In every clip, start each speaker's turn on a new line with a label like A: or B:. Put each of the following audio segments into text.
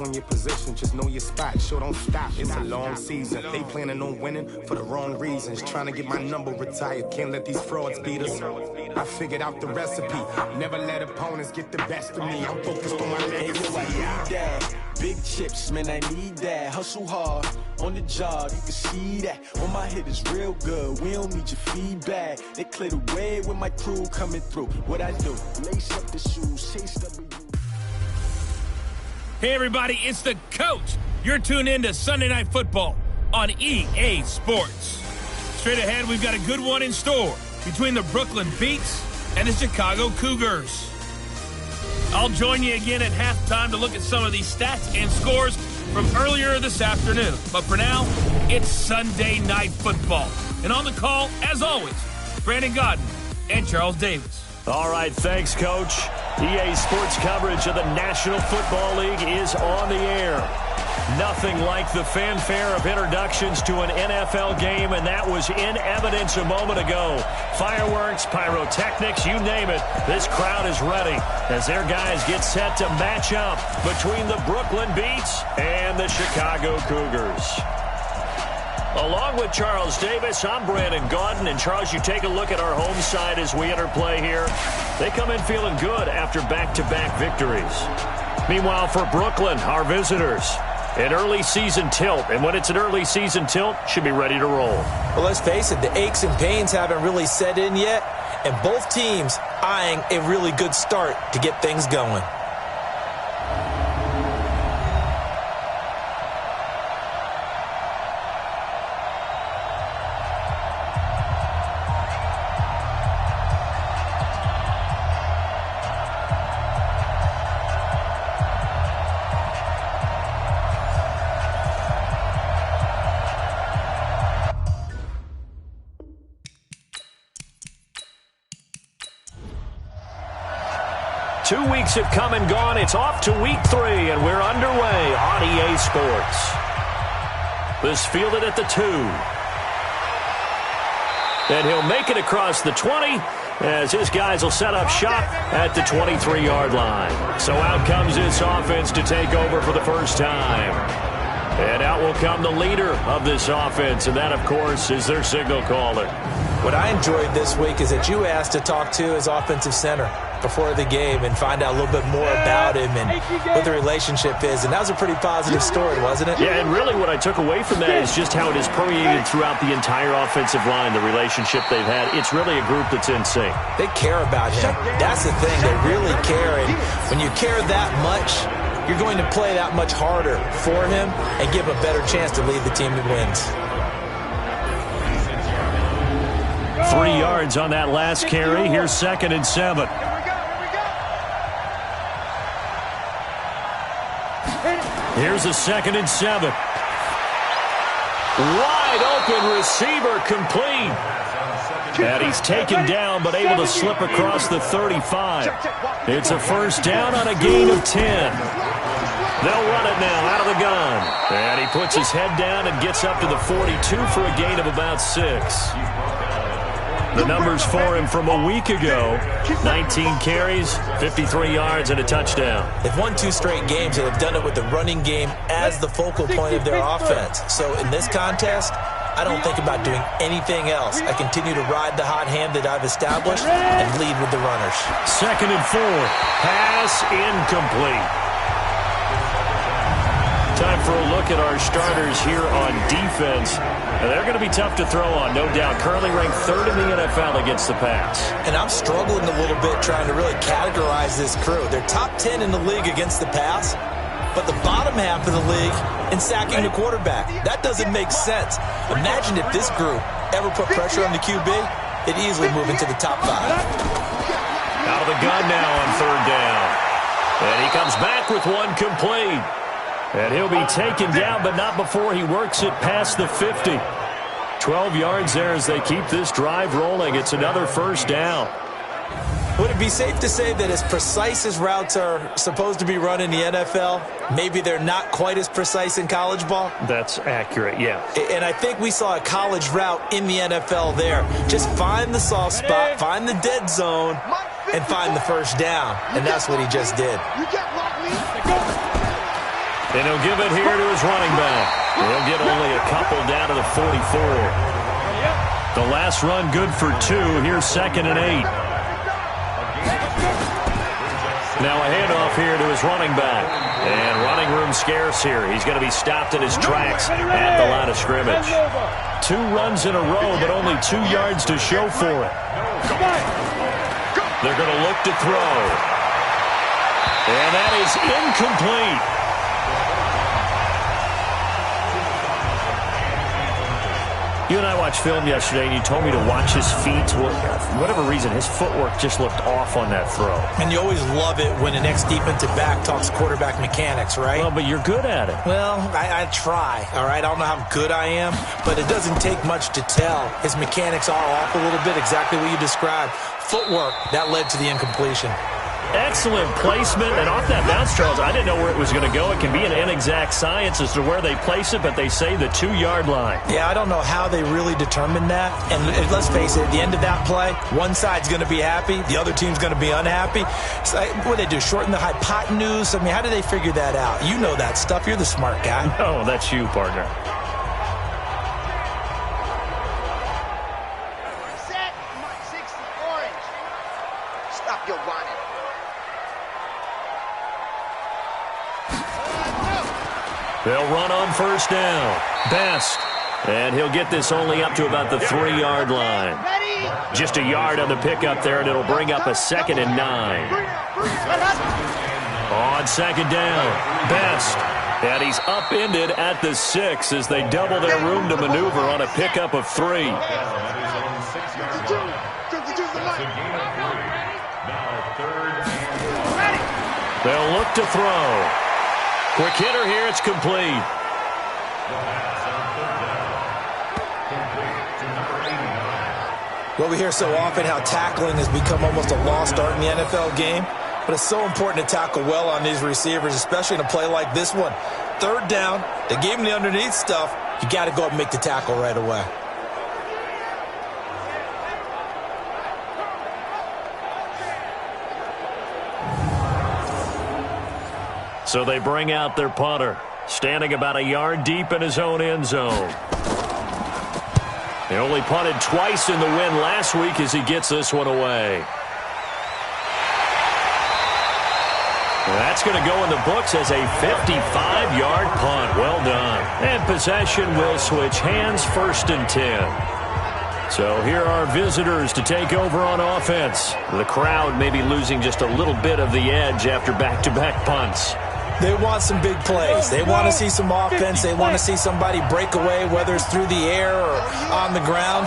A: on your position, just know your spot, sure don't stop, it's a long season. They planning on winning for the wrong reasons, trying to get my number retired, can't let these frauds beat us. I figured out the recipe, never let opponents get the best of me, I'm focused on my legacy.
B: Big chips, man, I need that. Hustle hard on the job, you can see that. On my hit is real good, we don't need your feedback. They clear the way with my crew coming through. What I do, lace up the shoes, chase W.
C: Hey everybody, it's the coach. You're tuned in to Sunday Night Football on EA Sports. Straight ahead, we've got a good one in store between the Brooklyn Beats and the Chicago Cougars. I'll join you again at halftime to look at some of these stats and scores from earlier this afternoon. But for now, it's Sunday Night Football. And on the call, as always, Brandon Godden and Charles Davis.
D: All right, thanks, Coach. EA Sports coverage of the National Football League is on the air. Nothing like the fanfare of introductions to an NFL game, and that was in evidence a moment ago. Fireworks, pyrotechnics, you name it. This crowd is ready as their guys get set to match up between the Brooklyn Beats and the Chicago Cougars. Along with Charles Davis, I'm Brandon Godden. And Charles, you take a look at our home side as we enter play here. They come in feeling good after back-to-back victories. Meanwhile, for Brooklyn, our visitors, an early season tilt. And when it's an early season tilt, should be ready to roll.
E: Well, let's face it, the aches and pains haven't really set in yet. And both teams eyeing a really good start to get things going.
D: Two weeks have come and gone. It's off to week 3, and we're underway on EA Sports. This fielded at the 2. And he'll make it across the 20 as his guys will set up shop at the 23-yard line. So out comes this offense to take over for the first time. And out will come the leader of this offense, and that, of course, is their signal caller.
E: What I enjoyed this week is that you asked to talk to his offensive center before the game and find out a little bit more about him and what the relationship is. And that was a pretty positive story, wasn't it?
D: Yeah, and really what I took away from that is just how it is permeated throughout the entire offensive line, the relationship they've had. It's really a group that's in sync.
E: They care about him. That's the thing. They really care. And when you care that much, you're going to play that much harder for him and give him a better chance to lead the team to wins.
D: 3 yards on that last carry. Here's 2nd and 7. Here's a 2nd and 7. Wide open receiver complete. And he's taken down but able to slip across the 35. It's a first down on a gain of 10. They'll run it now out of the gun. And he puts his head down and gets up to the 42 for a gain of about 6. The numbers for him from a week ago: 19 carries, 53 yards, and a touchdown.
E: They've won 2 straight games, and they've done it with the running game as the focal point of their offense. So in this contest, I don't think about doing anything else. I continue to ride the hot hand that I've established and lead with the runners.
D: 2nd and 4. Pass incomplete. Time for a look at our starters here on defense. And they're going to be tough to throw on, no doubt. Currently ranked 3rd in the NFL against the pass.
E: And I'm struggling a little bit trying to really categorize this crew. They're top 10 in the league against the pass, but the bottom half of the league in sacking the quarterback. That doesn't make sense. Imagine if this group ever put pressure on the QB, they'd easily move into the top 5.
D: Out of the gun now on 3rd down. And he comes back with one complete. And he'll be taken down, but not before he works it past the 50. 12 yards there as they keep this drive rolling. It's another first down.
E: Would it be safe to say that as precise as routes are supposed to be run in the NFL, maybe they're not quite as precise in college ball?
D: That's accurate, yeah.
E: And I think we saw a college route in the NFL there. Just find the soft spot, find the dead zone, and find the first down. And that's what he just did.
D: And he'll give it here to his running back. He'll get only a couple down to the 44. The last run good for 2. Here's 2nd and 8. Now a handoff here to his running back. And running room scarce here. He's going to be stopped in his tracks at the line of scrimmage. 2 runs in a row, but only 2 yards to show for it. They're going to look to throw. And that is incomplete. You and I watched film yesterday, and you told me to watch his feet. Well, for whatever reason, his footwork just looked off on that throw.
E: And you always love it when an ex-defensive back talks quarterback mechanics, right?
D: Well, but you're good at it.
E: Well, I try, all right? I don't know how good I am, but it doesn't take much to tell. His mechanics are off a little bit, exactly what you described. Footwork, that led to the incompletion.
D: Excellent placement, and off that bounce, Charles, I didn't know where it was going to go. It can be an inexact science as to where they place it, but they say the 2-yard line.
E: Yeah, I don't know how they really determined that. And let's face it, at the end of that play, one side's going to be happy, the other team's going to be unhappy. It's like, what do they do, shorten the hypotenuse? I mean, how do they figure that out? You know that stuff. You're the smart guy.
D: Oh, that's you, partner.
F: Set, 60 orange. Stop your whining.
D: They'll run on 1st down. Best. And he'll get this only up to about the 3-yard line. Just a yard on the pickup there, and it'll bring up a 2nd and 9. On 2nd down, Best. And he's upended at the 6 as they double their room to maneuver on a pickup of 3. They'll look to throw. Quick hitter here, it's complete.
E: Well, we hear so often how tackling has become almost a lost art in the NFL game, but it's so important to tackle well on these receivers, especially in a play like this one. 3rd down, they gave him the underneath stuff. You got to go up and make the tackle right away.
D: So they bring out their punter, standing about a yard deep in his own end zone. They only punted twice in the win last week as he gets this one away. That's going to go in the books as a 55-yard punt. Well done. And possession will switch hands, 1st and 10. So here are visitors to take over on offense. The crowd may be losing just a little bit of the edge after back-to-back punts.
E: They want some big plays. They want to see some offense. They want to see somebody break away, whether it's through the air or on the ground.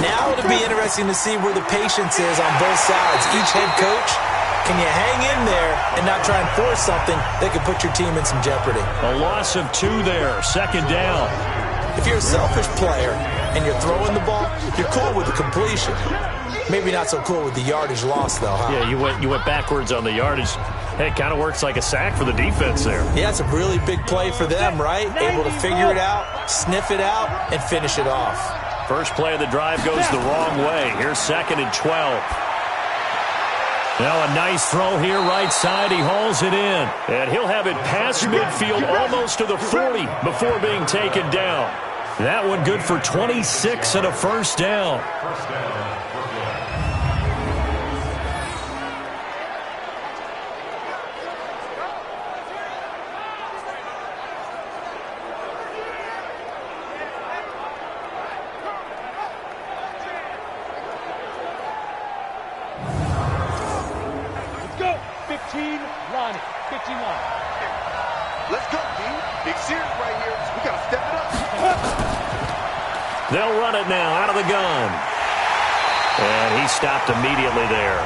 E: Now it'll be interesting to see where the patience is on both sides. Each head coach, can you hang in there and not try and force something that could put your team in some jeopardy?
D: A loss of 2 there, 2nd down.
E: If you're a selfish player and you're throwing the ball, you're cool with the completion. Maybe not so cool with the yardage loss, though, huh?
D: Yeah, you went backwards on the yardage. Hey, it kind of works like a sack for the defense there.
E: Yeah, it's a really big play for them, right? Able to figure it out, sniff it out, and finish it off.
D: First play of the drive goes the wrong way. Here's 2nd and 12. Now a nice throw here, right side. He hauls it in. And he'll have it past midfield almost to the 40 before being taken down. That one good for 26 and a 1st down.
F: Let's go, D. Big series right here. We got to step it up.
D: They'll run it now out of the gun. And he stopped immediately there.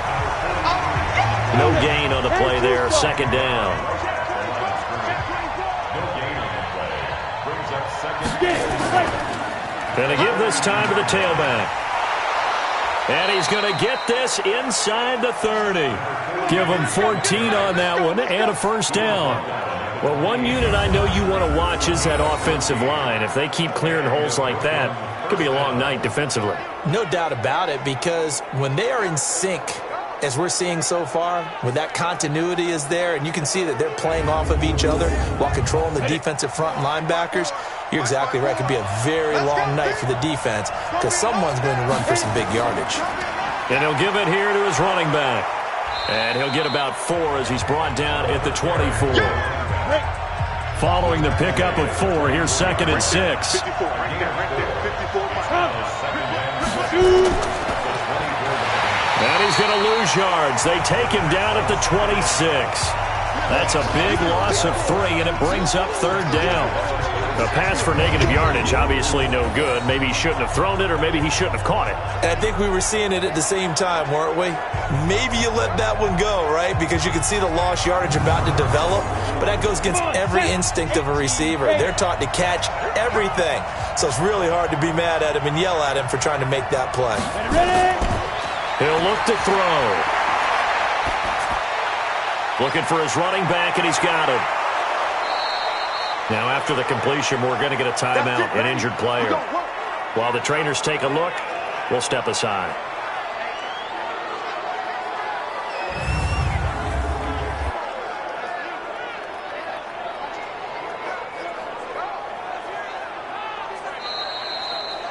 D: No gain on the play there. 2nd down. Going to give this time to the tailback. And he's going to get this inside the 30. Give him 14 on that one and a 1st down. Well, one unit I know you want to watch is that offensive line. If they keep clearing holes like that, it could be a long night defensively.
E: No doubt about it, because when they are in sync, as we're seeing so far, when that continuity is there and you can see that they're playing off of each other while controlling the defensive front and linebackers, you're exactly right. It could be a very long night for the defense because someone's going to run for some big yardage.
D: And he'll give it here to his running back. And he'll get about 4 as he's brought down at the 24. Following the pickup of 4, here's 2nd and 6. And he's going to lose yards. They take him down at the 26. That's a big loss of 3, and it brings up 3rd down. A pass for negative yardage, obviously no good. Maybe he shouldn't have thrown it, or maybe he shouldn't have caught it.
E: And I think we were seeing it at the same time, weren't we? Maybe you let that one go, right? Because you can see the lost yardage about to develop, but that goes against every instinct of a receiver. They're taught to catch everything. So it's really hard to be mad at him and yell at him for trying to make that play.
D: He'll look to throw. Looking for his running back, and he's got him. Now, after the completion, we're going to get a timeout, an injured player. While the trainers take a look, we'll step aside.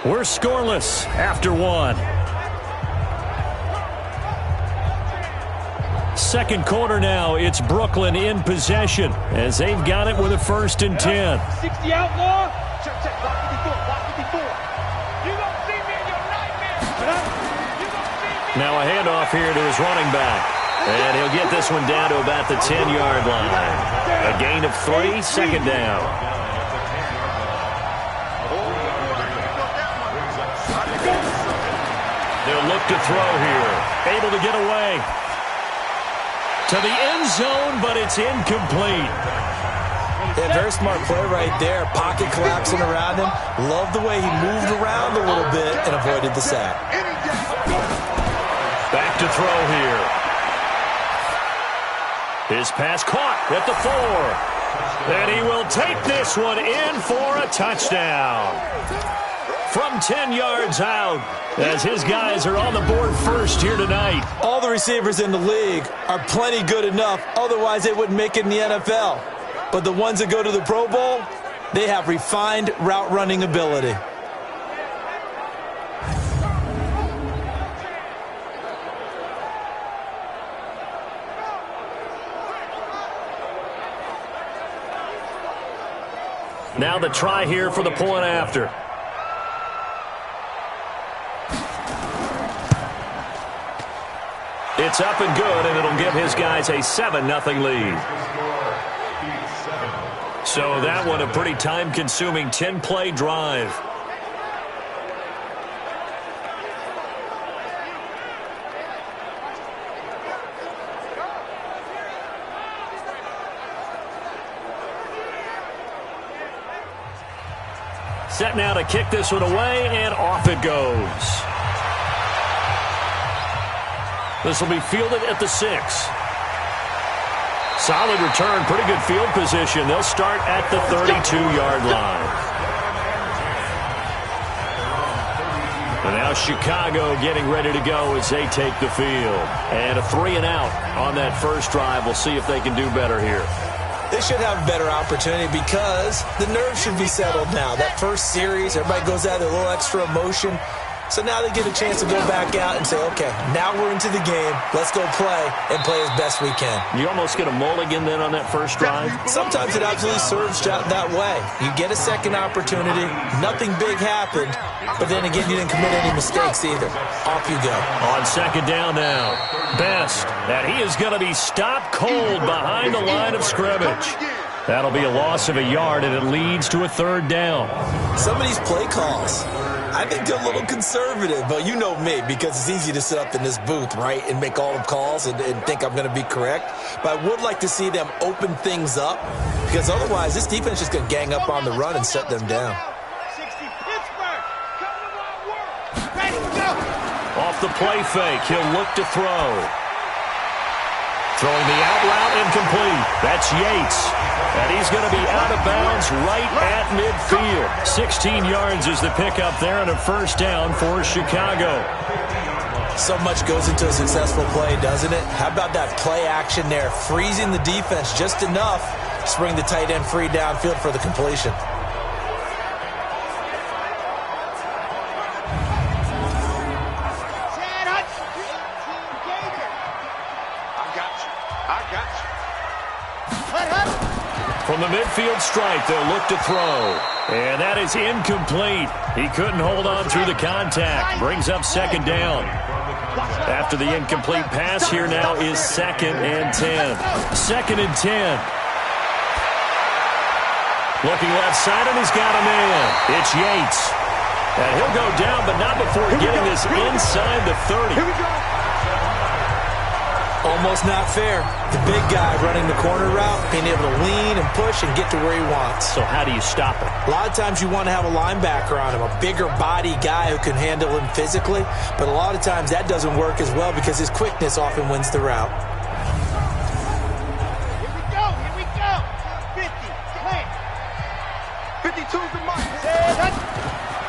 D: We're scoreless after 1. Second quarter now, it's Brooklyn in possession as they've got it with a 1st and 10.
F: 60 outlaw. Check, check. Block 54. Block 54. You don't see me in your nightmares.
D: Now a handoff here to his running back. And he'll get this one down to about the 10-yard line. A gain of 3, 2nd down. They'll look to throw here. Able to get away to the end zone, but it's incomplete.
E: Yeah, very smart play right there. Pocket collapsing around him. Love the way he moved around a little bit and avoided the sack.
D: Back to throw here. His pass caught at the 4. And he will take this one in for a touchdown. From 10 yards out, as his guys are on the board first here tonight.
E: All the receivers in the league are plenty good enough, otherwise they wouldn't make it in the NFL. But the ones that go to the Pro Bowl, they have refined route running ability.
D: Now the try here for the point after. It's up and good, and it'll give his guys a 7-0 lead. So that one a pretty time-consuming 10-play drive. Set now to kick this one away, and off it goes. This will be fielded at the 6. Solid return, pretty good field position. They'll start at the 32-yard line. And now Chicago getting ready to go as they take the field. And a 3-and-out on that first drive. We'll see if they can do better here.
E: They should have a better opportunity because the nerves should be settled now. That first series, everybody goes out with a little extra emotion. So now they get a chance to go back out and say, okay, now we're into the game. Let's go play and play as best we can.
D: You almost get a mulligan then on that first drive?
E: Sometimes it absolutely serves that way. You get a second opportunity. Nothing big happened. But then again, you didn't commit any mistakes either. Off you go.
D: On second down now. Best. And he is going to be stopped cold behind the line of scrimmage. That'll be a loss of a yard, and it leads to a 3rd down.
E: Some of these play calls, I think they're a little conservative, but you know me, because it's easy to sit up in this booth, right, and make all the calls and think I'm going to be correct. But I would like to see them open things up, because otherwise this defense is going to gang up on the run and shut them down.
D: Off the play fake, he'll look to throw. Throwing the out route incomplete. That's Yates. And he's going to be out of bounds right at midfield. 16 yards is the pickup there and a 1st down for Chicago.
E: So much goes into a successful play, doesn't it? How about that play action there, freezing the defense just enough to bring the tight end free downfield for the completion.
D: From the midfield stripe, they'll look to throw. And that is incomplete. He couldn't hold on through the contact. Brings up second down. After the incomplete pass, here now is 2nd and 10. 2nd and 10. Looking left side, and he's got a man. It's Yates. And he'll go down, but not before getting this inside the 30.
F: Here we go.
E: Almost not fair. The big guy running the corner route, being able to lean and push and get to where he wants.
D: So how do you stop it?
E: A lot of times you want to have a linebacker on him, a bigger body guy who can handle him physically, but a lot of times that doesn't work as well because his quickness often wins the route.
F: Here we go. 50, clear. 52's the mark.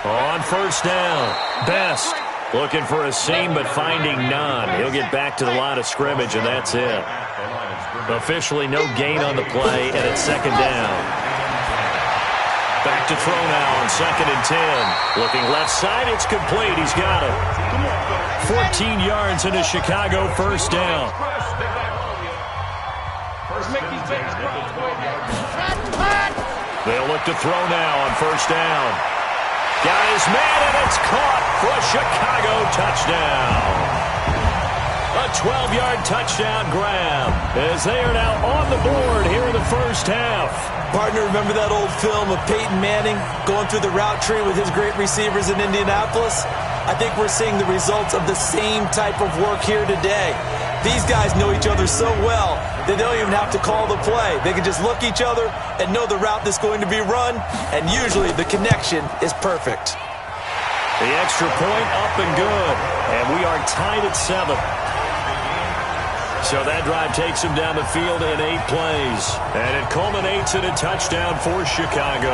D: On first down, Best looking for a seam but finding none. He'll get back to the line of scrimmage, and that's it. Officially no gain on the play, and it's 2nd down. Back to throw now on 2nd and 10. Looking left side, it's complete. He's got it. 14 yards into Chicago, first down. They'll look to throw now on first down. Got his man, and it's caught for a Chicago touchdown. A 12-yard touchdown grab as they are now on the board here in the first half.
E: Partner, remember that old film of Peyton Manning going through the route tree with his great receivers in Indianapolis? I think we're seeing the results of the same type of work here today. These guys know each other so well that they don't even have to call the play. They can just look each other and know the route that's going to be run, and usually the connection is perfect.
D: The extra point up and good, and we are tied at 7. So that drive takes him down the field in 8 plays, and it culminates in a touchdown for Chicago.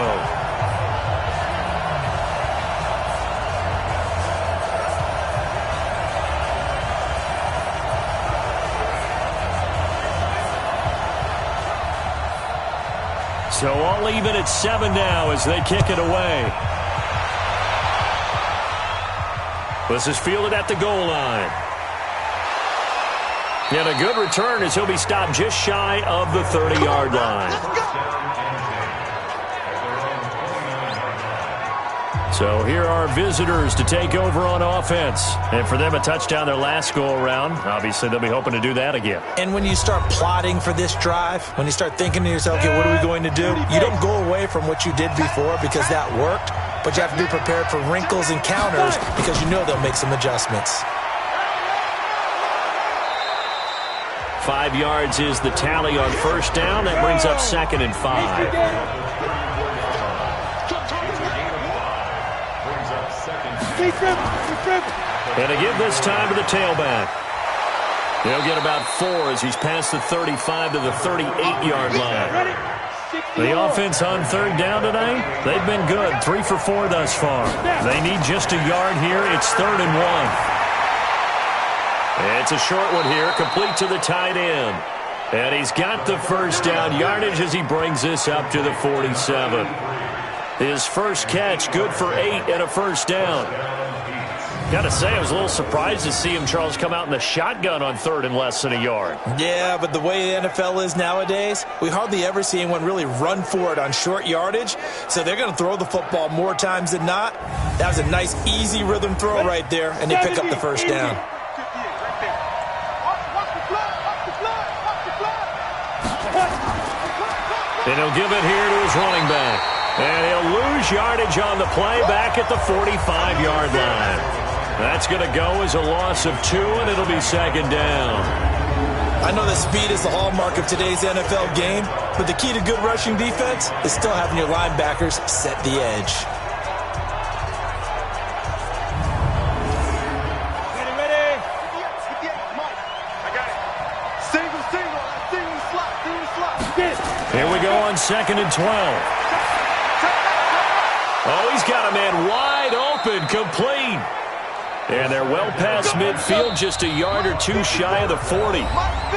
D: So all even at 7 now as they kick it away. This is fielded at the goal line. And a good return as he'll be stopped just shy of the 30-yard line. So here are visitors to take over on offense. And for them, a touchdown their last go-around. Obviously, they'll be hoping to do that again.
E: And when you start plotting for this drive, when you start thinking to yourself, okay, what are we going to do? You don't go away from what you did before because that worked, but you have to be prepared for wrinkles and counters because you know they'll make some adjustments.
D: 5 yards is the tally on first down. That brings up 2nd and 5. And to give this time to the tailback. He'll get about 4 as he's past the 35 to the 38-yard line. The offense on third down tonight, they've been good. 3 for 4 thus far. They need just a yard here. It's 3rd and 1. It's a short one here, complete to the tight end. And he's got the first down yardage as he brings this up to the 47. His first catch, good for 8 and a first down. Got to say, I was a little surprised to see him, Charles, come out in the shotgun on 3rd and less than a yard.
E: Yeah, but the way the NFL is nowadays, we hardly ever see anyone really run for it on short yardage. So they're going to throw the football more times than not. That was a nice, easy rhythm throw right there, and they pick up the first down.
D: And he'll give it here to his running back. And he'll lose yardage on the play back at the 45-yard line. That's going to go as a loss of 2, and it'll be 2nd down.
E: I know that speed is the hallmark of today's NFL game, but the key to good rushing defense is still having your linebackers set the edge.
F: Ready. Mike, I got it. Single slot.
D: Here we go on 2nd and 12. Oh, he's got a man wide open, complete. And they're well past midfield, just a yard or two shy of the 40.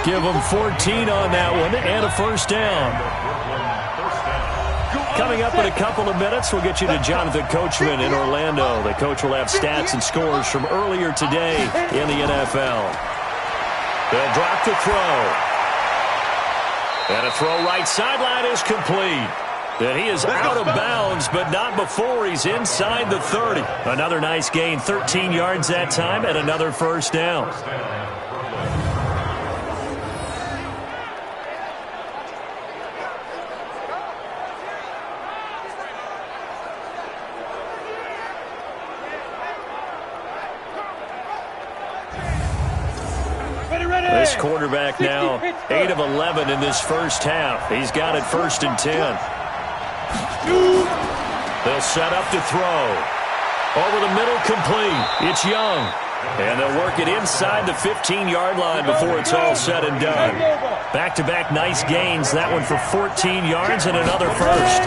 D: Give them 14 on that one and a first down. Coming up in a couple of minutes, we'll get you to Jonathan Coachman in Orlando. The coach will have stats and scores from earlier today in the NFL. They'll drop the throw. And a throw right sideline is complete. And he is out of bounds, but not before he's inside the 30. Another nice gain, 13 yards that time, and another first down. This quarterback now 8 of 11 in this first half. He's got it 1st and 10. They'll set up to throw. Over the middle, complete. It's Young. And they'll work it inside the 15-yard line before it's all said and done. Back-to-back nice gains. That one for 14 yards and another first.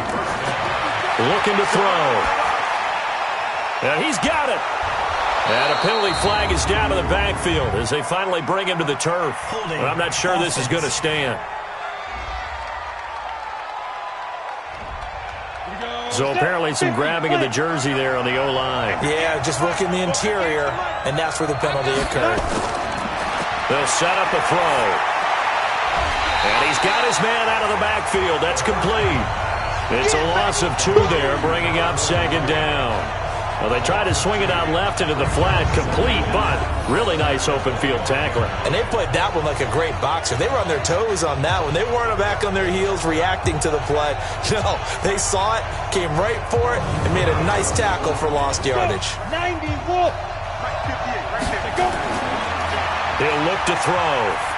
D: Looking to throw. And he's got it. And a penalty flag is down to the backfield as they finally bring him to the turf. But I'm not sure this is going to stand. So apparently some grabbing of the jersey there on the O-line.
E: Yeah, just look in the interior, and that's where the penalty occurred.
D: They'll set up the throw. And he's got his man out of the backfield. That's complete. It's a loss of 2 there, bringing up 2nd down. Well, they try to swing it out left into the flat, complete, but really nice open field tackling.
E: And they played that one like a great boxer. They were on their toes on that one. They weren't back on their heels reacting to the play. No, they saw it, came right for it, and made a nice tackle for lost yardage.
F: 90 Wolf. Right 58, right there. Go.
D: He'll look to throw.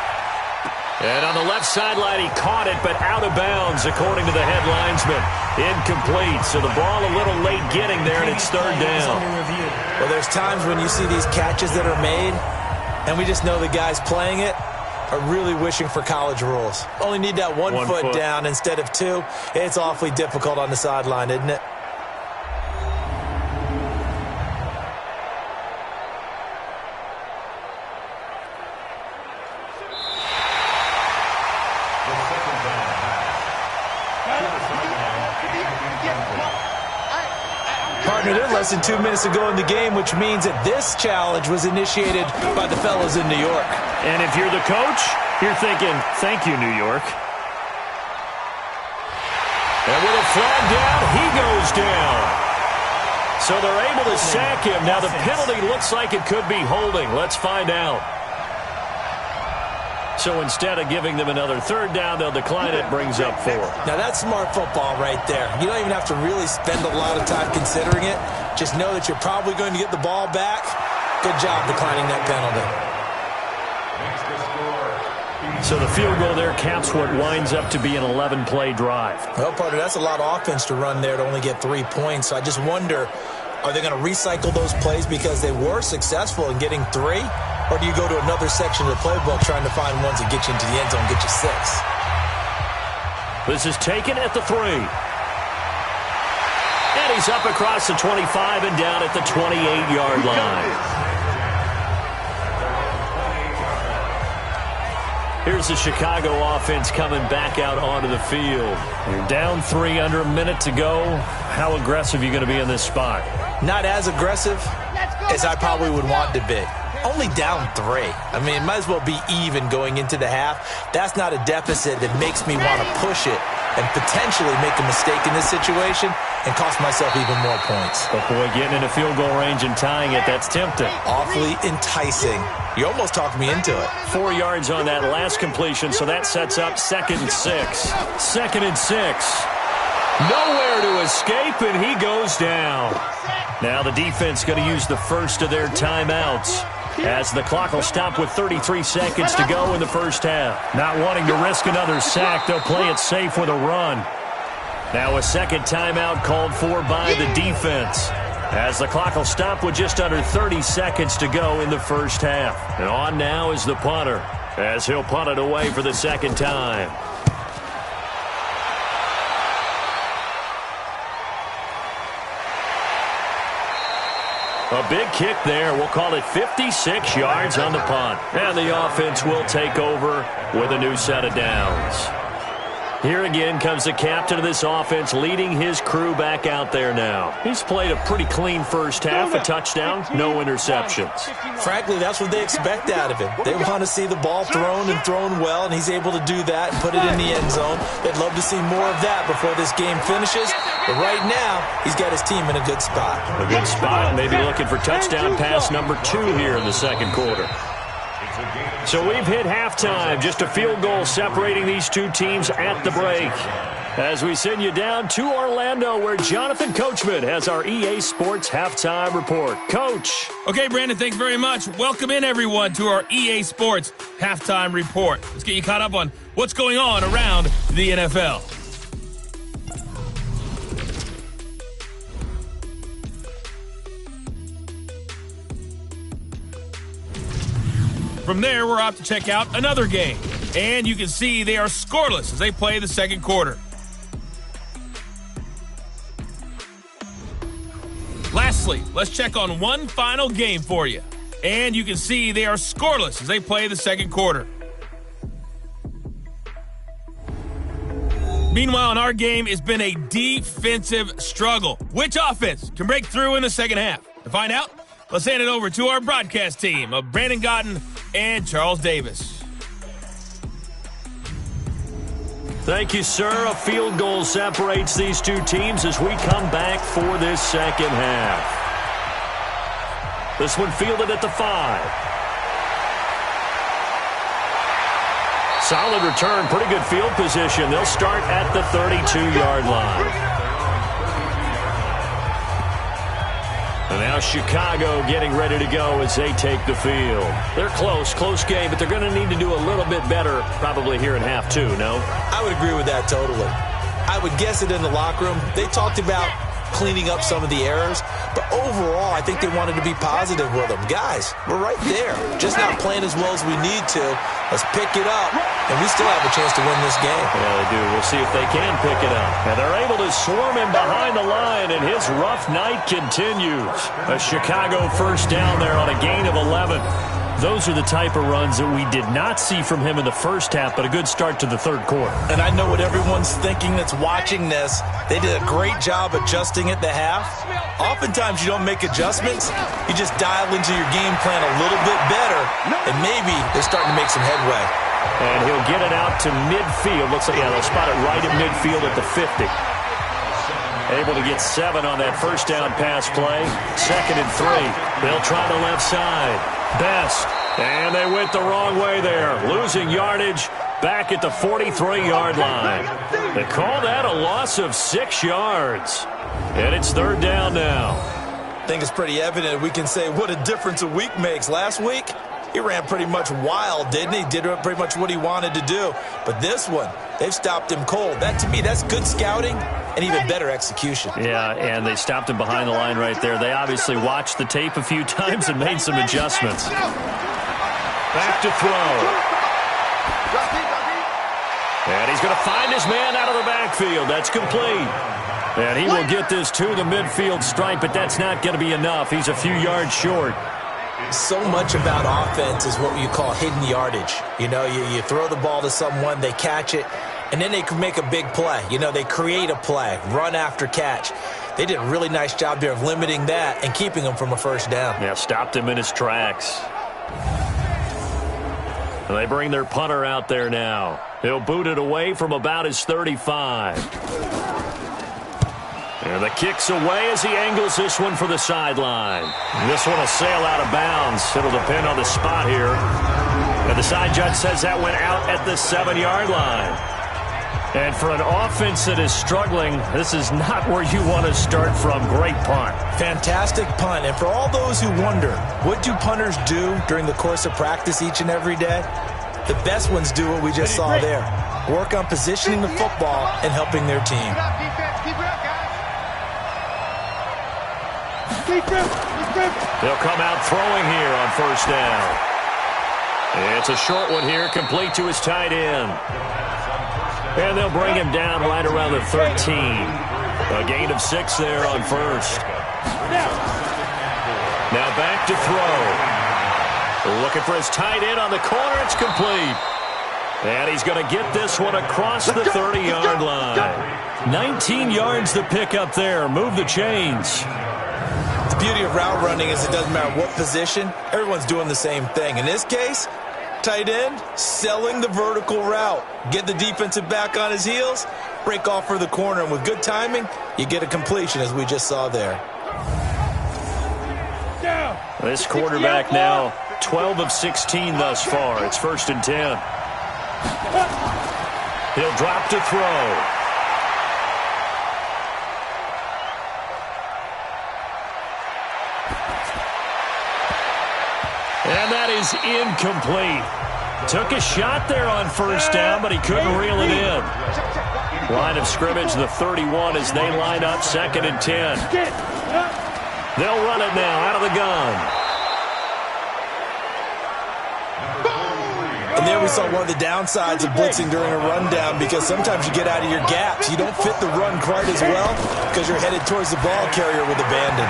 D: And on the left sideline, he caught it, but out of bounds, according to the head linesman. Incomplete. So the ball a little late getting there, and it's 3rd down.
E: Well, there's times when you see these catches that are made, and we just know the guys playing it are really wishing for college rules. Only need that one foot down instead of 2. It's awfully difficult on the sideline, isn't it? Partner, they're less than 2 minutes to go in the game, which means that this challenge was initiated by the fellows in New York.
D: And if you're the coach, you're thinking, thank you, New York. And with a flag down, he goes down. So they're able to sack him. Now the penalty looks like it could be holding. Let's find out. So instead of giving them another 3rd down, they'll decline it, brings up 4.
E: Now that's smart football right there. You don't even have to really spend a lot of time considering it. Just know that you're probably going to get the ball back. Good job declining that penalty.
D: So the field goal there caps what winds up to be an 11-play drive.
E: Well, partner, that's a lot of offense to run there to only get 3 points. So I just wonder, are they going to recycle those plays because they were successful in getting 3? Or do you go to another section of the playbook trying to find ones that get you into the end zone, get you 6?
D: This is taken at the 3. And he's up across the 25 and down at the 28-yard line. Here's the Chicago offense coming back out onto the field. You're down 3, under a minute to go. How aggressive are you going to be in this spot?
E: Not as aggressive as I probably would want to be. Only down 3. I mean, it might as well be even going into the half. That's not a deficit that makes me want to push it and potentially make a mistake in this situation and cost myself even more points.
D: But boy, getting in a field goal range and tying it, that's tempting.
E: Awfully enticing. You almost talked me into it.
D: 4 yards on that last completion, so that sets up 2nd and 6. 2nd and 6. Nowhere to escape, and he goes down. Now the defense going to use the first of their timeouts, as the clock will stop with 33 seconds to go in the first half. Not wanting to risk another sack, they'll play it safe with a run. Now a second timeout called for by the defense, as the clock will stop with just under 30 seconds to go in the first half. And on now is the punter, as he'll punt it away for the 2nd time. A big kick there. We'll call it 56 yards on the punt. And the offense will take over with a new set of downs. Here again comes the captain of this offense leading his crew back out there now. He's played a pretty clean first half, a touchdown, no interceptions.
E: Frankly, that's what they expect out of him. They want to see the ball thrown and thrown well, and he's able to do that and put it in the end zone. They'd love to see more of that before this game finishes. But right now, he's got his team in a good spot.
D: A good spot, maybe looking for touchdown pass number 2 here in the second quarter. So we've hit halftime, just a field goal separating these two teams at the break. As we send you down to Orlando, where Jonathan Coachman has our EA Sports Halftime Report. Coach.
C: Okay, Brandon, thanks very much. Welcome in, everyone, to our EA Sports Halftime Report. Let's get you caught up on what's going on around the NFL. From there, we're off to check out another game. And you can see they are scoreless as they play the second quarter. Lastly, let's check on one final game for you. And you can see they are scoreless as they play the second quarter. Meanwhile, in our game, it's been a defensive struggle. Which offense can break through in the second half? To find out, let's hand it over to our broadcast team of Brandon Godden and Charles Davis.
D: Thank you, sir. A field goal separates these two teams as we come back for this second half. This one fielded at the 5. Solid return, pretty good field position. They'll start at the 32-yard line. And now Chicago getting ready to go as they take the field. They're close game, but they're going to need to do a little bit better probably here in half 2, no?
E: I would agree with that totally. I would guess it in the locker room. They talked about cleaning up some of the errors, but overall, I think they wanted to be positive with them. Guys, we're right there. Just not playing as well as we need to. Let's pick it up, and we still have a chance to win this game.
D: Yeah, they do. We'll see if they can pick it up. And they're able to swarm him behind the line, and his rough night continues. A Chicago first down there on a gain of 11. Those are the type of runs that we did not see from him in the first half, but a good start to the third quarter.
E: And I know what everyone's thinking that's watching this. They did a great job adjusting at the half. Oftentimes you don't make adjustments. You just dial into your game plan a little bit better, and maybe they're starting to make some headway.
D: And he'll get it out to midfield. Looks like, yeah, they'll spot it right at midfield at the 50. Able to get 7 on that first down pass play. 2nd and 3. They'll try the left side. Best. And they went the wrong way there. Losing yardage back at the 43-yard line. They call that a loss of 6 yards. And it's 3rd down now.
E: I think it's pretty evident we can say what a difference a week makes. Last week, he ran pretty much wild, didn't he? Did pretty much what he wanted to do. But this one, they've stopped him cold. That, to me, that's good scouting and even better execution.
D: Yeah, and they stopped him behind the line right there. They obviously watched the tape a few times and made some adjustments. Back to throw. And he's going to find his man out of the backfield. That's complete. And he will get this to the midfield stripe, but that's not going to be enough. He's a few yards short.
E: So much about offense is what you call hidden yardage. You know, you throw the ball to someone, they catch it, and then they can make a big play. You know, they create a play, run after catch. They did a really nice job there of limiting that and keeping him from a first down.
D: Yeah, stopped him in his tracks. And they bring their punter out there now. He'll boot it away from about his 35. And the kick's away as he angles this one for the sideline. This one will sail out of bounds. It'll depend on the spot here. And the side judge says that went out at the 7-yard line. And for an offense that is struggling, this is not where you want to start from. Great punt.
E: Fantastic punt. And for all those who wonder, what do punters do during the course of practice each and every day? The best ones do what we just saw there. Work on positioning the football and helping their team.
D: They'll come out throwing here on first down. It's a short one here, complete to his tight end. And they'll bring him down right around the 13. A gain of 6 there on first. Now back to throw. Looking for his tight end on the corner. It's complete. And he's going to get this one across the 30-yard line. 19 yards to pick up there. Move the chains.
E: The beauty of route running is it doesn't matter what position. Everyone's doing the same thing. In this case, tight end, selling the vertical route. Get the defensive back on his heels, break off for the corner, and with good timing, you get a completion as we just saw there.
D: This quarterback now 12 of 16 thus far. It's 1st and 10. He'll drop to throw. And that is incomplete. Took a shot there on 1st down, but he couldn't reel it in. Line of scrimmage, the 31 as they line up 2nd and 10. They'll run it now out of the gun.
E: And there we saw one of the downsides of blitzing during a rundown, because sometimes you get out of your gaps. You don't fit the run quite as well because you're headed towards the ball carrier with abandon.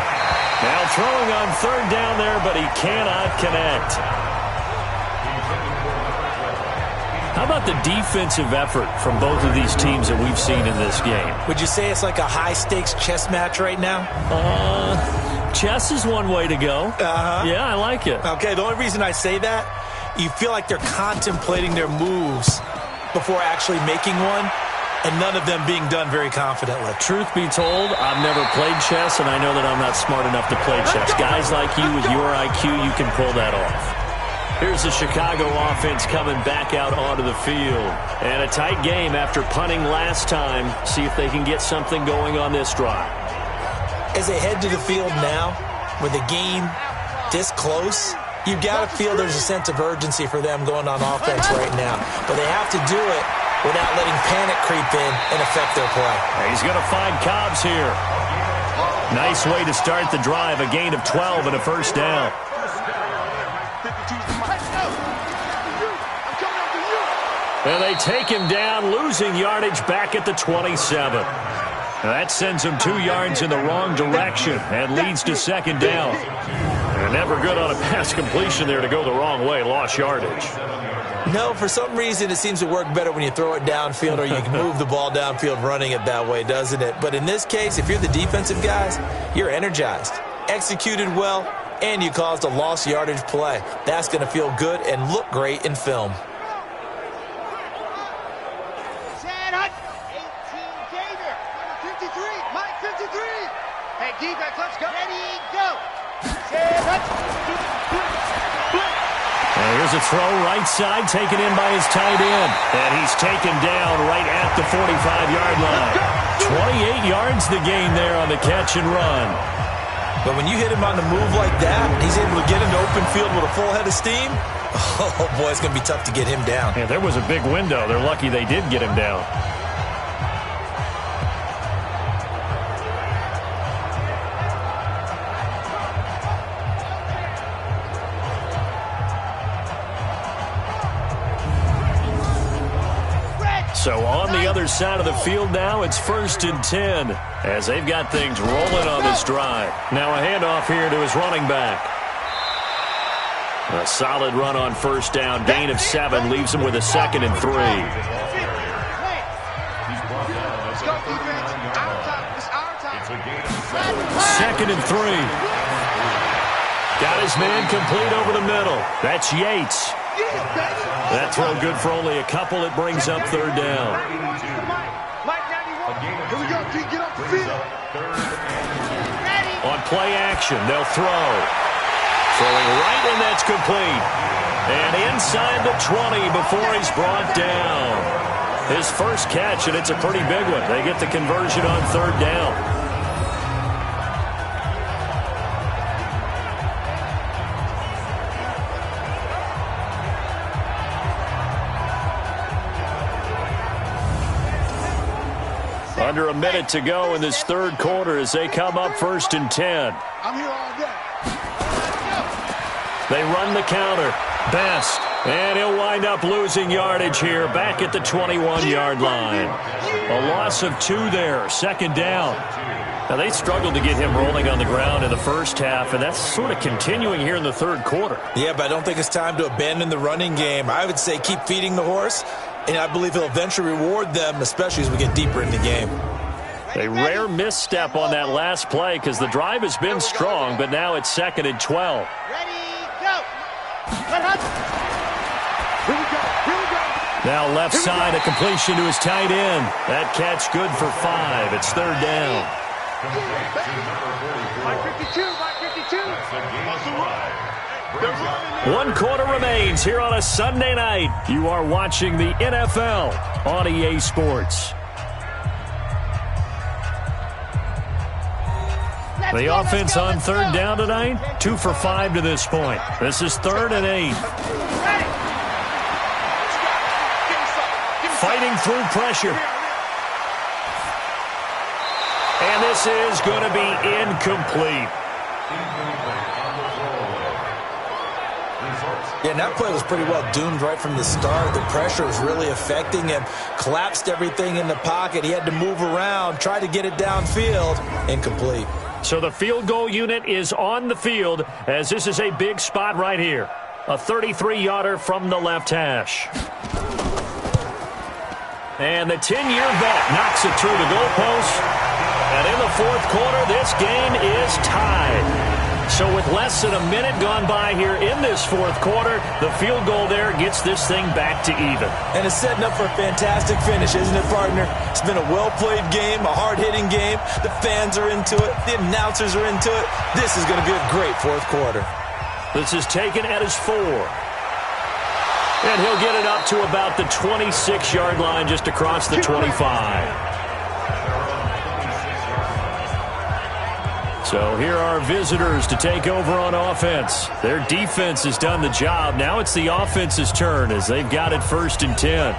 D: Now throwing on 3rd down there, but he cannot connect. How about the defensive effort from both of these teams that we've seen in this game?
E: Would you say it's like a high-stakes chess match right now?
D: Chess is one way to go. Yeah, I like it.
E: Okay, the only reason I say that, you feel like they're contemplating their moves before actually making one, and none of them being done very confidently.
D: Truth be told, I've never played chess, and I know that I'm not smart enough to play chess. Guys like you with your IQ, you can pull that off. Here's the Chicago offense coming back out onto the field. And a tight game after punting last time. See if they can get something going on this drive.
E: As they head to the field now, with the game this close, you've got to feel there's a sense of urgency for them going on offense right now. But they have to do it without letting panic creep in and affect their play.
D: He's going to find Cobbs here. Nice way to start the drive. A gain of 12 and a 1st down. And they take him down, losing yardage back at the 27. That sends him 2 yards in the wrong direction and leads to 2nd down. And never good on a pass completion there to go the wrong way. Lost yardage.
E: No, for some reason it seems to work better when you throw it downfield, or you can move the ball downfield running it that way, doesn't it? But in this case, if you're the defensive guys, you're energized, executed well, and you caused a lost yardage play. That's going to feel good and look great in film.
F: Hey, defense, let's go. Ready, go.
D: And here's a throw right side, taken in by his tight end. And he's taken down right at the 45-yard line. 28 yards the gain there on the catch and run.
E: But when you hit him on the move like that, he's able to get into open field with a full head of steam. Oh, boy, it's going to be tough to get him down.
D: Yeah, there was a big window. They're lucky they did get him down. So on the other side of the field now, it's 1st and 10 as they've got things rolling on this drive. Now a handoff here to his running back. A solid run on 1st down. Gain of 7 leaves him with a 2nd and 3. 2nd and 3. Got his man complete over the middle. That's Yates. That throw good for only a couple. It brings up 3rd down. On play action, they'll throw. Throwing right, and that's complete. And inside the 20 before he's brought down. His first catch, and it's a pretty big one. They get the conversion on 3rd down. Under a minute to go in this 3rd quarter as they come up 1st and 10.
F: I'm here all day.
D: They run the counter. Best. And he'll wind up losing yardage here back at the 21-yard line. A loss of 2 there. 2nd down. Now, they struggled to get him rolling on the ground in the first half, and that's sort of continuing here in the third quarter.
E: Yeah, but I don't think it's time to abandon the running game. I would say keep feeding the horse, and I believe he'll eventually reward them, especially as we get deeper in the game.
D: A rare misstep on that last play because the drive has been strong, but now it's 2nd and 12.
F: Ready, go. Here we go. Here we go.
D: Now left side, a completion to his tight end. That catch good for 5. It's 3rd down.
F: My 52, my 52.
D: 1 quarter remains here on a Sunday night. You are watching the NFL on EA Sports. The offense on 3rd down tonight, 2 for 5 to this point. This is 3rd and 8. Fighting through pressure. And this is going to be incomplete.
E: Yeah, and that play was pretty well doomed right from the start. The pressure was really affecting him. Collapsed everything in the pocket. He had to move around, try to get it downfield. Incomplete.
D: So the field goal unit is on the field as this is a big spot right here. A 33-yarder from the left hash. And the 10-year vet knocks it through the goalpost. And in the fourth quarter, this game is tied. So with less than a minute gone by here in this fourth quarter, the field goal there gets this thing back to even.
E: And it's setting up for a fantastic finish, isn't it, partner? It's been a well-played game, a hard-hitting game. The fans are into it. The announcers are into it. This is going to be a great fourth quarter.
D: This is taken at his 4. And he'll get it up to about the 26-yard line just across the 25. So here are visitors to take over on offense. Their defense has done the job. Now it's the offense's turn as they've got it 1st and 10.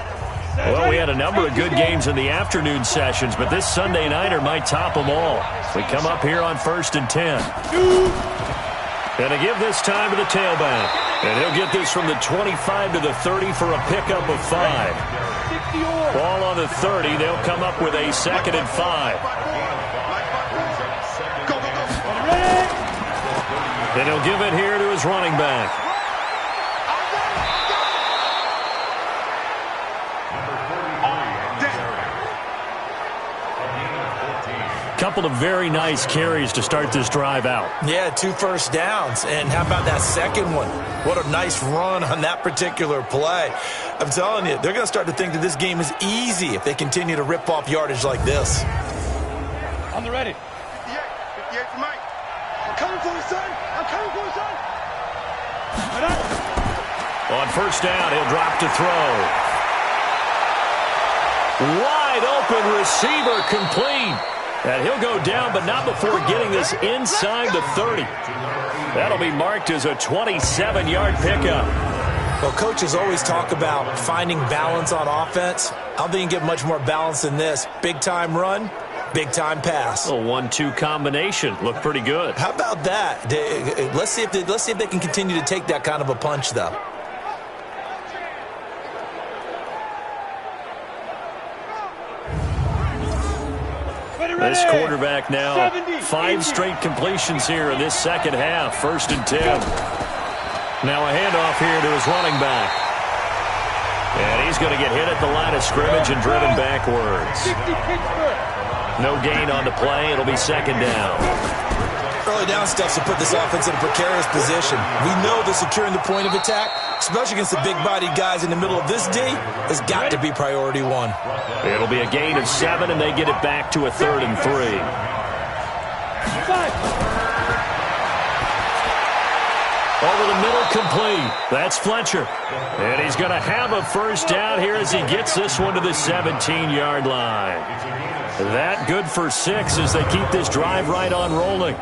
D: Well, we had a number of good games in the afternoon sessions, but this Sunday nighter might top them all. We come up here on 1st and 10. And to give this time to the tailback. And he'll get this from the 25 to the 30 for a pickup of 5. Ball on the 30. They'll come up with a 2nd and 5. And he'll give it here to his running back. Couple of very nice carries to start this drive out.
E: Yeah, 2 first downs. And how about that second one? What a nice run on that particular play. I'm telling you, they're going to start to think that this game is easy if they continue to rip off yardage like this.
F: On the ready. 58 for Mike. I'm coming for you, son. I'm coming for you, son.
D: On 1st down, he'll drop to throw. Wide open receiver complete. And he'll go down, but not before getting this inside the 30. That'll be marked as a 27-yard pickup.
E: Well, coaches always talk about finding balance on offense. I don't think you can get much more balance than this. Big-time run, big-time pass.
D: A 1-2 combination. Looked pretty good.
E: How about that? Let's see if they can continue to take that kind of a punch, though.
D: This quarterback now 5 straight completions here in this second half. 1st and 10. Now a handoff here to his running back. And he's going to get hit at the line of scrimmage and driven backwards. No gain on the play. It'll be 2nd down.
E: Early down steps to put this offense in a precarious position. We know that securing the point of attack, especially against the big-bodied guys in the middle of this D, has got to be priority 1.
D: It'll be a gain of 7, and they get it back to a 3rd and 3. Over the middle, complete. That's Fletcher. And he's going to have a 1st down here as he gets this one to the 17-yard line. That good for 6 as they keep this drive right on rolling.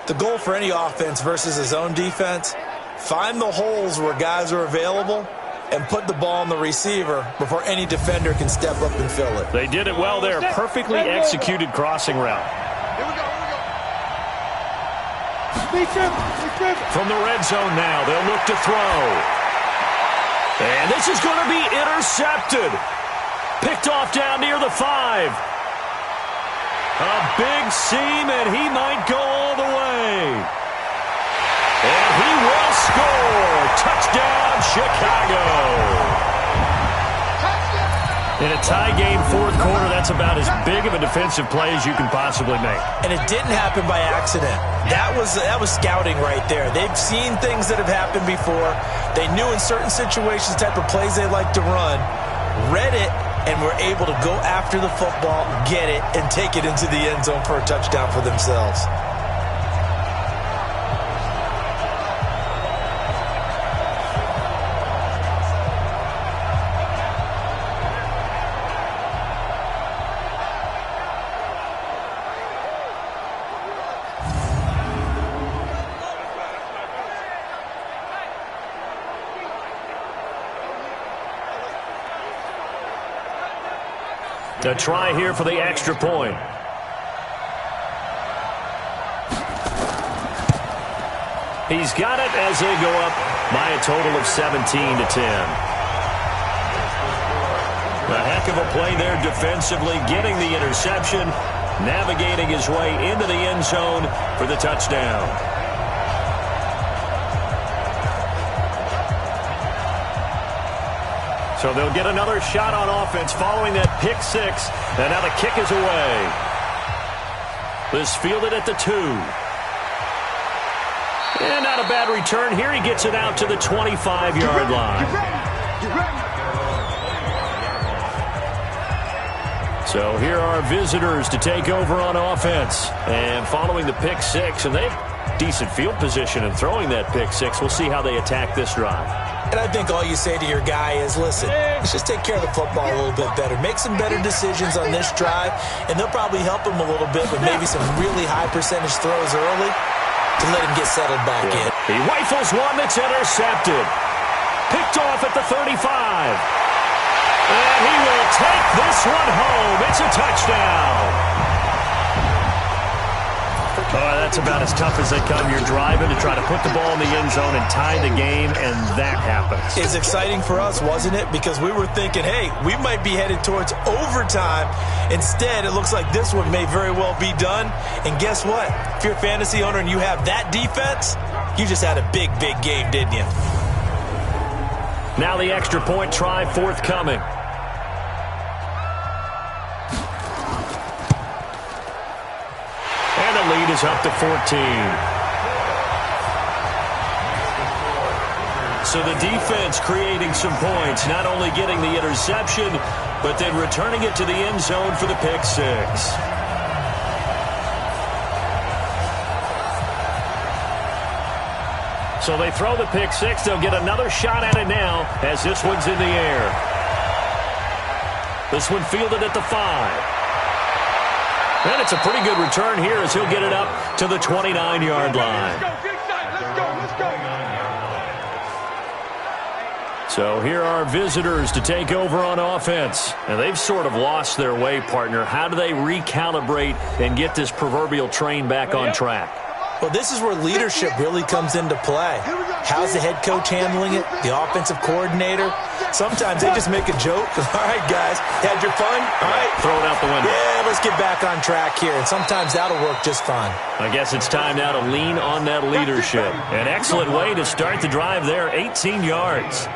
E: The goal for any offense versus his own defense, find the holes where guys are available and put the ball on the receiver before any defender can step up and fill it.
D: They did it well there. Perfectly executed crossing route. From the red zone now, they'll look to throw. And this is going to be intercepted. Picked off down near the 5. A big seam, and he might go all the way. And he will score. Touchdown, Chicago. In a tie game, fourth quarter, that's about as big of a defensive play as you can possibly make.
E: And it didn't happen by accident. That was scouting right there. They've seen things that have happened before. They knew in certain situations the type of plays they like to run, read it, and were able to go after the football, get it, and take it into the end zone for a touchdown for themselves.
D: A try here for the extra point. He's got it as they go up by a total of 17-10. A heck of a play there defensively, getting the interception, navigating his way into the end zone for the touchdown. So they'll get another shot on offense following that pick six. And now the kick is away. This fielded at the 2. And not a bad return here. He gets it out to the 25-yard line. So here are visitors to take over on offense. And following the pick six, and they have decent field position in throwing that pick six. We'll see how they attack this drive.
E: And I think all you say to your guy is, listen, let's just take care of the football a little bit better. Make some better decisions on this drive, and they'll probably help him a little bit with maybe some really high percentage throws early to let him get settled back in.
D: He rifles one that's intercepted. Picked off at the 35. And he will take this one home. It's a touchdown. Oh, that's about as tough as they come. You're driving to try to put the ball in the end zone and tie the game, and that happens.
E: It's exciting for us, wasn't it? Because we were thinking, hey, we might be headed towards overtime. Instead, it looks like this one may very well be done. And guess what? If you're a fantasy owner and you have that defense, you just had a big, big game, didn't you?
D: Now the extra point try forthcoming. And the lead is up to 14. So the defense creating some points, not only getting the interception, but then returning it to the end zone for the pick six. So they throw the pick six. They'll get another shot at it now as this one's in the air. This one fielded at the 5. And it's a pretty good return here as he'll get it up to the 29-yard line.
F: Let's go.
D: So here are visitors to take over on offense. And they've sort of lost their way, partner. How do they recalibrate and get this proverbial train back on track?
E: Well, this is where leadership really comes into play. How's the head coach handling it? The offensive coordinator? Sometimes they just make a joke. All right, guys, had your fun? All right.
D: Throw it out the window.
E: Yeah, let's get back on track here. And sometimes that'll work just fine.
D: I guess it's time now to lean on that leadership. An excellent way to start the drive there, 18 yards.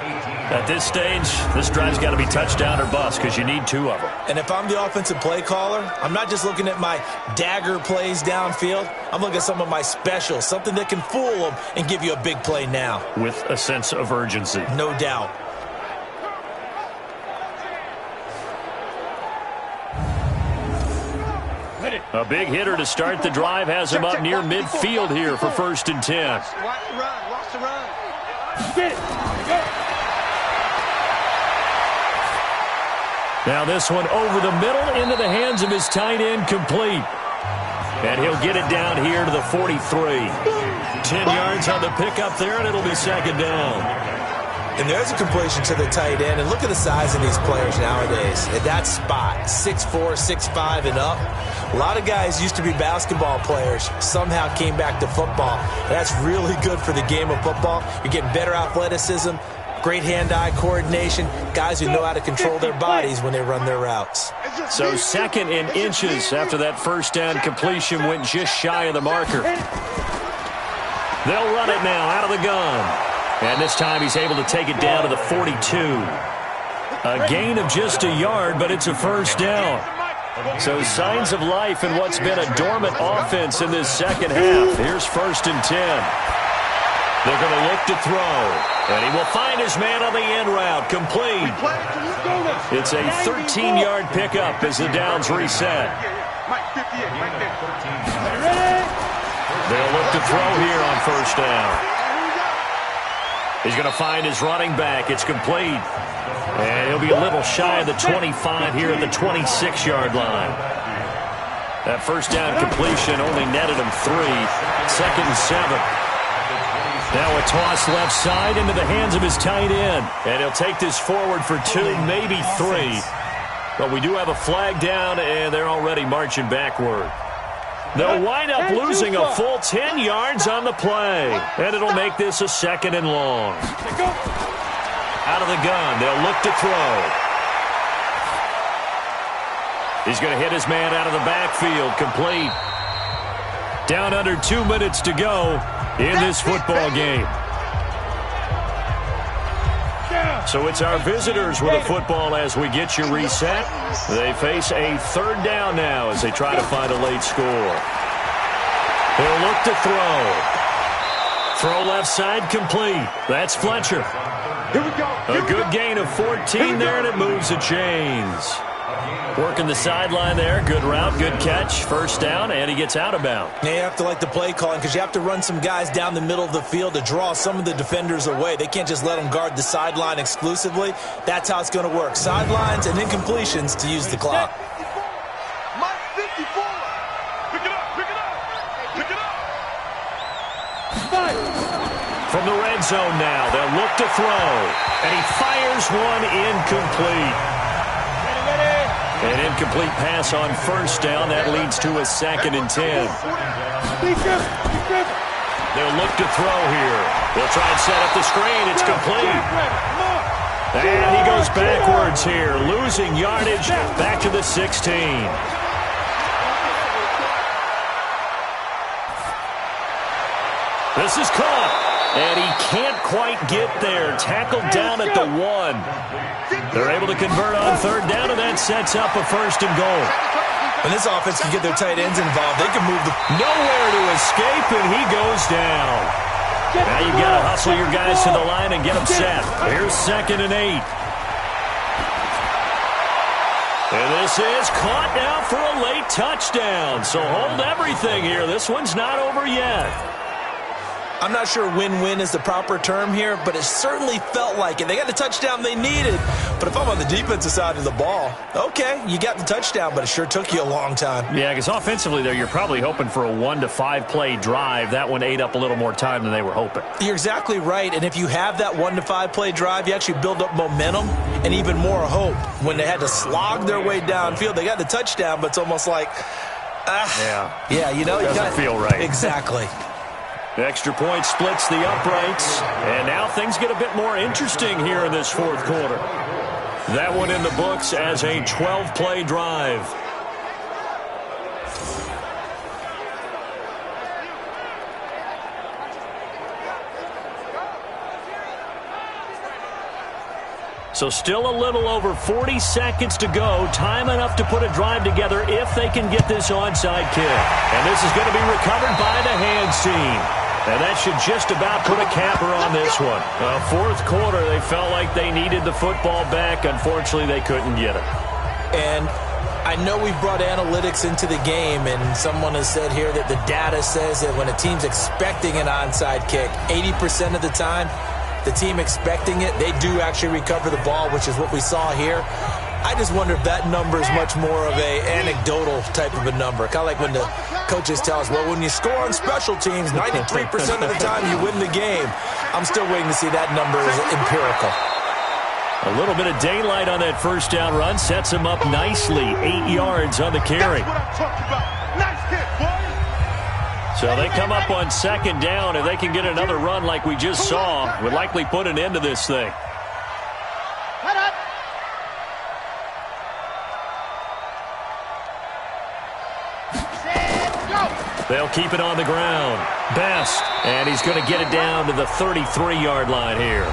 D: At this stage, this drive's got to be touchdown or bust because you need 2 of them.
E: And if I'm the offensive play caller, I'm not just looking at my dagger plays downfield. I'm looking at some of my specials, something that can fool them and give you a big play now.
D: With a sense of urgency.
E: No doubt.
D: A big hitter to start the drive has him up near midfield here for 1st and 10.
F: Watch the run.
D: Now this one over the middle into the hands of his tight end, complete. And he'll get it down here to the 43. 10 yards on the pickup there, and it'll be 2nd down.
E: And there's a completion to the tight end. And look at the size of these players nowadays. At that spot, 6'4", 6'5", and up. A lot of guys used to be basketball players, somehow came back to football. That's really good for the game of football. You're getting better athleticism, great hand-eye coordination, guys who know how to control their bodies when they run their routes.
D: So 2nd and inches after that first down completion went just shy of the marker. They'll run it now out of the gun. And this time he's able to take it down to the 42. A gain of just a yard, but it's a first down. So signs of life in what's been a dormant offense in this second half. Here's 1st and 10. They're going to look to throw. And he will find his man on the end route. Complete. It's a 13-yard pickup as the downs reset. They'll look to throw here on first down. He's going to find his running back. It's complete. And he'll be a little shy of the 25 here at the 26-yard line. That first down completion only netted him 3. 2nd and 7. Now a toss left side into the hands of his tight end. And he'll take this forward for 2, maybe 3. But we do have a flag down, and they're already marching backward. They'll wind up losing a full 10 yards on the play. And it'll make this a 2nd and long. Out of the gun, they'll look to throw. He's going to hit his man out of the backfield, complete. Down under 2 minutes to go in this football game. So it's our visitors with a football as we get you reset. They face a 3rd down now as they try to find a late score. They'll look to throw. Throw left side complete. That's Fletcher.
F: Here we go.
D: A good gain of 14 there, and it moves the chains. Working the sideline there. Good route, good catch. First down, and he gets out of bounds.
E: Now you have to like the play calling because you have to run some guys down the middle of the field to draw some of the defenders away. They can't just let them guard the sideline exclusively. That's how it's going to work. Sidelines and incompletions to use the clock.
F: Mike 54. Pick it up, pick it up, pick it up.
D: From the red zone now, they'll look to throw. And he fires one incomplete. An incomplete pass on first down. That leads to a 2nd and 10. They'll look to throw here. They'll try and set up the screen. It's complete. And he goes backwards here, losing yardage back to the 16. This is caught. And he can't quite get there. Tackled down at the 1. They're able to convert on 3rd down, and that sets up a 1st and goal.
E: When this offense can get their tight ends involved, they can move the...
D: Nowhere to escape, and he goes down. Now you've got to hustle your guys to the line and get them set. Here's 2nd and 8. And this is caught now for a late touchdown. So hold everything here. This one's not over yet.
E: I'm not sure win-win is the proper term here, but it certainly felt like it. They got the touchdown they needed, but if I'm on the defensive side of the ball, okay, you got the touchdown, but it sure took you a long time.
D: Yeah, because offensively there, you're probably hoping for a 1 to 5 play drive. That one ate up a little more time than they were hoping.
E: You're exactly right, and if you have that 1 to 5 play drive, you actually build up momentum and even more hope. When they had to slog their way downfield, they got the touchdown, but it's almost like, you know,
D: doesn't feel right.
E: Exactly.
D: The extra point splits the uprights, and now things get a bit more interesting here in this 4th quarter. That one in the books as a 12-play drive. So still a little over 40 seconds to go. Time enough to put a drive together if they can get this onside kick. And this is going to be recovered by the hands team. And that should just about put a capper on this one. 4th quarter, they felt like they needed the football back. Unfortunately, they couldn't get it.
E: And I know we've brought analytics into the game, and someone has said here that the data says that when a team's expecting an onside kick, 80% of the time, the team expecting it, they do actually recover the ball, which is what we saw here. I just wonder if that number is much more of a anecdotal type of a number. Kind of like when the coaches tell us, well, when you score on special teams, 93% of the time you win the game. I'm still waiting to see that number is empirical.
D: A little bit of daylight on that first down run sets him up nicely. 8 yards on the carry. So they come up on 2nd down. If they can get another run like we just saw, would likely put an end to this thing. They'll keep it on the ground. Best, and he's going to get it down to the 33-yard line here.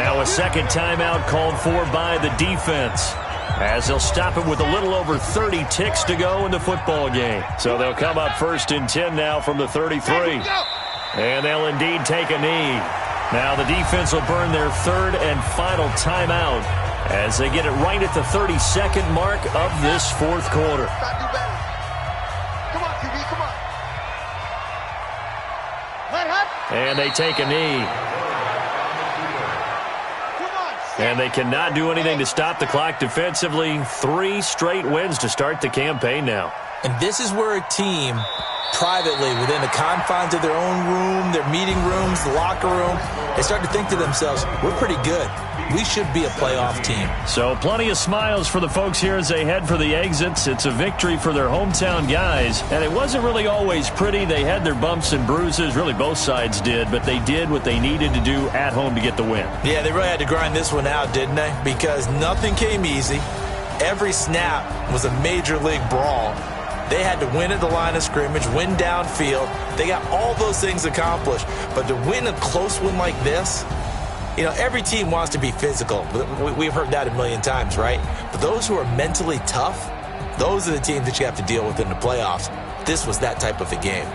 D: Now a second timeout called for by the defense, as they'll stop it with a little over 30 ticks to go in the football game. So they'll come up 1st and 10 now from the 33. And they'll indeed take a knee. Now the defense will burn their 3rd and final timeout as they get it right at the 32nd mark of this 4th quarter.
F: Come on, TV, come on.
D: And they take a knee. And they cannot do anything to stop the clock defensively. 3 straight wins to start the campaign now.
E: And this is where a team, privately, within the confines of their own room, their meeting rooms, the locker room, they start to think to themselves, we're pretty good. We should be a playoff team.
D: So plenty of smiles for the folks here as they head for the exits. It's a victory for their hometown guys. And it wasn't really always pretty. They had their bumps and bruises. Really, both sides did. But they did what they needed to do at home to get the win.
E: Yeah, they really had to grind this one out, didn't they? Because nothing came easy. Every snap was a major league brawl. They had to win at the line of scrimmage, win downfield. They got all those things accomplished. But to win a close one like this, you know, every team wants to be physical. We've heard that a million times, right? But those who are mentally tough, those are the teams that you have to deal with in the playoffs. This was that type of a game.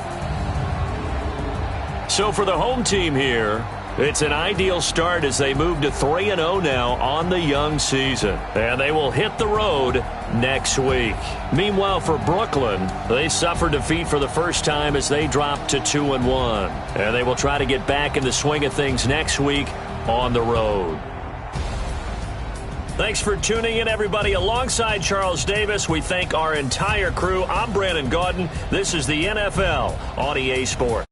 D: So for the home team here, it's an ideal start as they move to 3-0 now on the young season. And they will hit the road next week. Meanwhile, for Brooklyn, they suffered defeat for the first time as they dropped to 2-1. And they will try to get back in the swing of things next week on the road. Thanks for tuning in, everybody. Alongside Charles Davis, we thank our entire crew. I'm Brandon Gaudin. This is the NFL on EA Sports.